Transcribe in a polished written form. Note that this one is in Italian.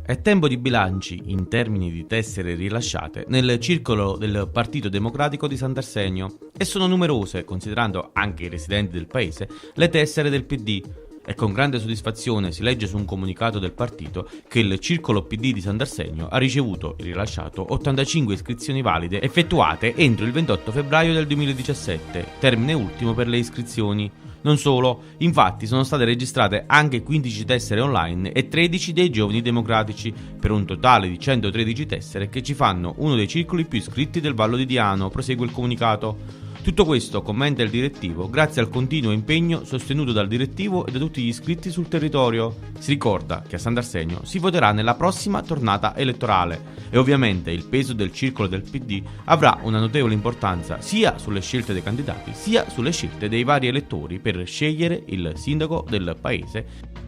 È tempo di bilanci in termini di tessere rilasciate nel circolo del Partito Democratico di Sant'Arsenio e sono numerose, considerando anche i residenti del paese, le tessere del PD. E con grande soddisfazione si legge su un comunicato del partito che il circolo PD di Sant'Arsenio ha ricevuto e rilasciato 85 iscrizioni valide effettuate entro il 28 febbraio del 2017, termine ultimo per le iscrizioni. Non solo, infatti sono state registrate anche 15 tessere online e 13 dei giovani democratici, per un totale di 113 tessere che ci fanno uno dei circoli più iscritti del Vallo di Diano, prosegue il comunicato. Tutto questo, commenta il direttivo, grazie al continuo impegno sostenuto dal direttivo e da tutti gli iscritti sul territorio. Si ricorda che a Sant'Arsenio si voterà nella prossima tornata elettorale e ovviamente il peso del circolo del PD avrà una notevole importanza sia sulle scelte dei candidati sia sulle scelte dei vari elettori per scegliere il sindaco del paese.